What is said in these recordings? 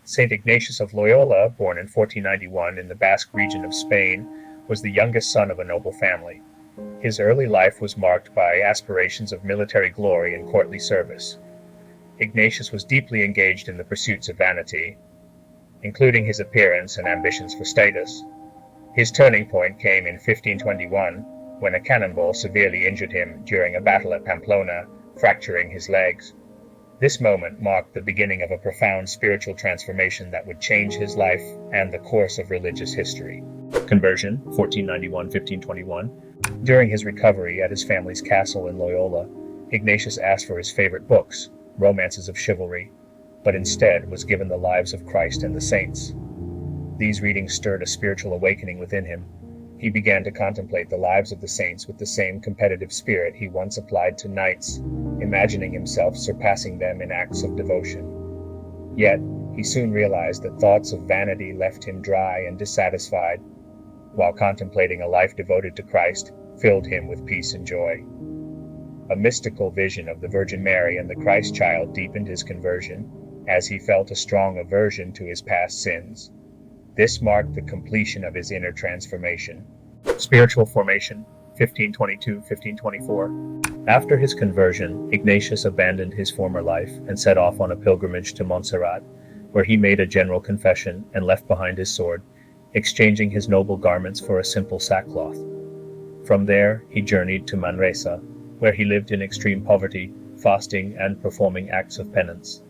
Saint Ignatius of Loyola, born in 1491 in the Basque region of Spain, was the youngest son of a noble family. His early life was marked by aspirations of military glory and courtly service. Ignatius was deeply engaged in the pursuits of vanity, including his appearance and ambitions for status. His turning point came in 1521, when a cannonball severely injured him during a battle at Pamplona, fracturing his legs. This moment marked the beginning of a profound spiritual transformation that would change his life and the course of religious history. Conversion, 1491-1521. During his recovery at his family's castle in Loyola, Ignatius asked for his favorite books, romances of chivalry, but instead was given the lives of Christ and the saints. These readings stirred a spiritual awakening within him. He began to contemplate the lives of the saints with the same competitive spirit he once applied to knights, imagining himself surpassing them in acts of devotion. Yet, he soon realized that thoughts of vanity left him dry and dissatisfied, while contemplating a life devoted to Christ filled him with peace and joy. A mystical vision of the Virgin Mary and the Christ child deepened his conversion, as he felt a strong aversion to his past sins. This marked the completion of his inner transformation. Spiritual formation, 1522-1524. After his conversion, Ignatius abandoned his former life and set off on a pilgrimage to Montserrat, where he made a general confession and left behind his sword, exchanging his noble garments for a simple sackcloth. From there, he journeyed to Manresa, where he lived in extreme poverty, fasting and performing acts of penance.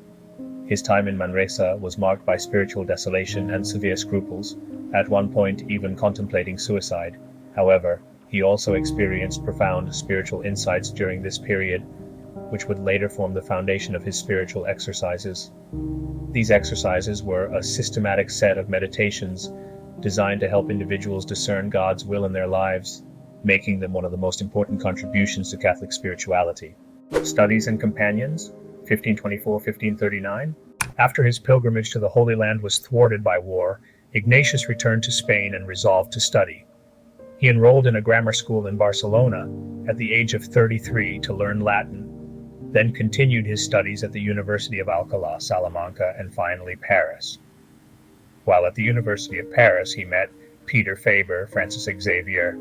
His time in Manresa was marked by spiritual desolation and severe scruples, at one point even contemplating suicide. However, he also experienced profound spiritual insights during this period, which would later form the foundation of his spiritual exercises. These exercises were a systematic set of meditations designed to help individuals discern God's will in their lives, making them one of the most important contributions to Catholic spirituality. Studies and companions, 1524-1539. After his pilgrimage to the Holy Land was thwarted by war, Ignatius returned to Spain and resolved to study. He enrolled in a grammar school in Barcelona at the age of 33 to learn Latin, then continued his studies at the University of Alcalá, Salamanca, and finally Paris. While at the University of Paris, he met Peter Faber, Francis Xavier,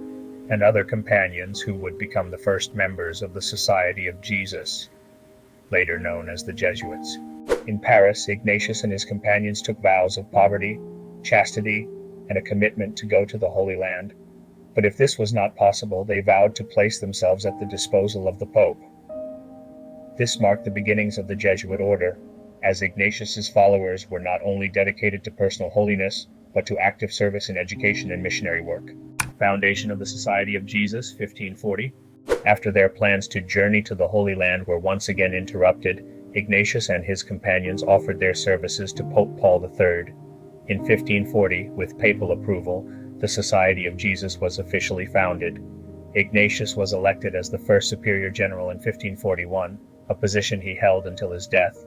and other companions who would become the first members of the Society of Jesus, later known as the Jesuits. In Paris, Ignatius and his companions took vows of poverty, chastity, and a commitment to go to the Holy Land. But if this was not possible, they vowed to place themselves at the disposal of the Pope. This marked the beginnings of the Jesuit order, as Ignatius's followers were not only dedicated to personal holiness, but to active service in education and missionary work. Foundation of the Society of Jesus, 1540. After their plans to journey to the Holy Land were once again interrupted, Ignatius and his companions offered their services to Pope Paul III. In 1540, with papal approval, the Society of Jesus was officially founded. Ignatius was elected as the first superior general in 1541, a position he held until his death.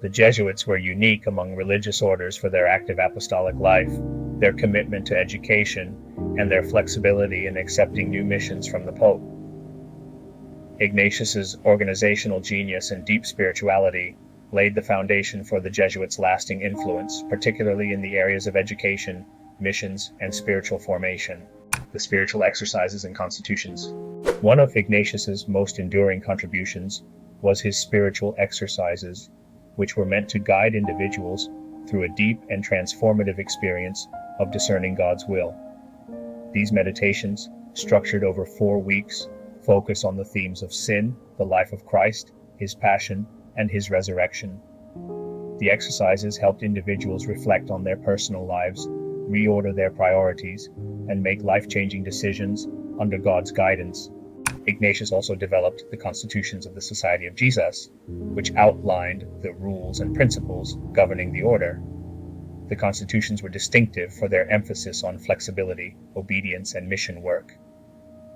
The Jesuits were unique among religious orders for their active apostolic life, their commitment to education, and their flexibility in accepting new missions from the Pope. Ignatius's organizational genius and deep spirituality laid the foundation for the Jesuits' lasting influence, particularly in the areas of education, missions, and spiritual formation. The spiritual exercises and constitutions. One of Ignatius's most enduring contributions was his spiritual exercises, which were meant to guide individuals through a deep and transformative experience of discerning God's will. These meditations, structured over 4 weeks, focus on the themes of sin, the life of Christ, his passion, and his resurrection. The exercises helped individuals reflect on their personal lives, reorder their priorities, and make life-changing decisions under God's guidance. Ignatius also developed the Constitutions of the Society of Jesus, which outlined the rules and principles governing the order. The constitutions were distinctive for their emphasis on flexibility, obedience, and mission work.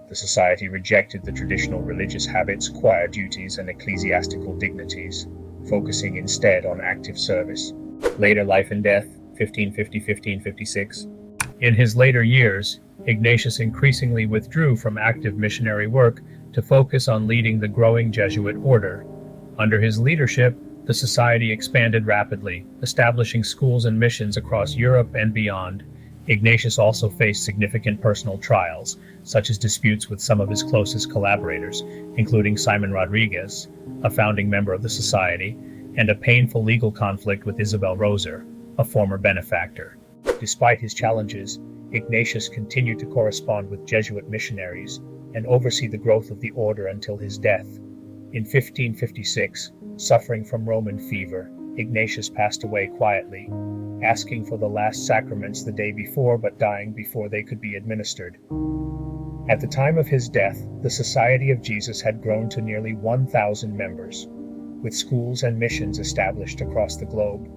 The society rejected the traditional religious habits, choir duties, and ecclesiastical dignities, focusing instead on active service. Later life and death, 1550-1556. In his later years, Ignatius increasingly withdrew from active missionary work to focus on leading the growing Jesuit order. Under his leadership, The society expanded rapidly, establishing schools and missions across Europe and beyond. Ignatius also faced significant personal trials, such as disputes with some of his closest collaborators, including Simon Rodriguez, a founding member of the society, and a painful legal conflict with Isabel Roser, a former benefactor. Despite his challenges, Ignatius continued to correspond with Jesuit missionaries and oversee the growth of the order until his death. In 1556, suffering from Roman fever, Ignatius passed away quietly, asking for the last sacraments the day before but dying before they could be administered. At the time of his death, the Society of Jesus had grown to nearly 1,000 members, with schools and missions established across the globe.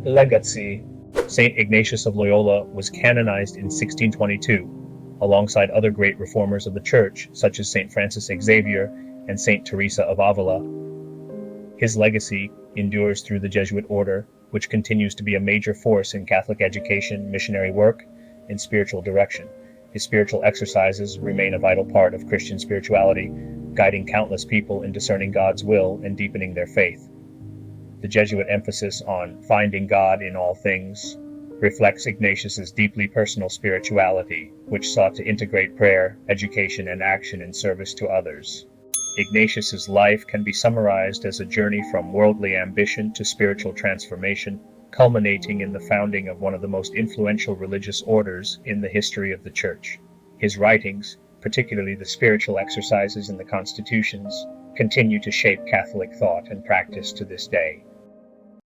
Legacy. St. Ignatius of Loyola was canonized in 1622, alongside other great reformers of the Church, such as St. Francis Xavier and St. Teresa of Avila. His legacy endures through the Jesuit order, which continues to be a major force in Catholic education, missionary work, and spiritual direction. His spiritual exercises remain a vital part of Christian spirituality, guiding countless people in discerning God's will and deepening their faith. The Jesuit emphasis on finding God in all things reflects Ignatius's deeply personal spirituality, which sought to integrate prayer, education, and action in service to others. Ignatius's life can be summarized as a journey from worldly ambition to spiritual transformation, culminating in the founding of one of the most influential religious orders in the history of the Church. His writings, particularly the spiritual exercises and the constitutions, continue to shape Catholic thought and practice to this day.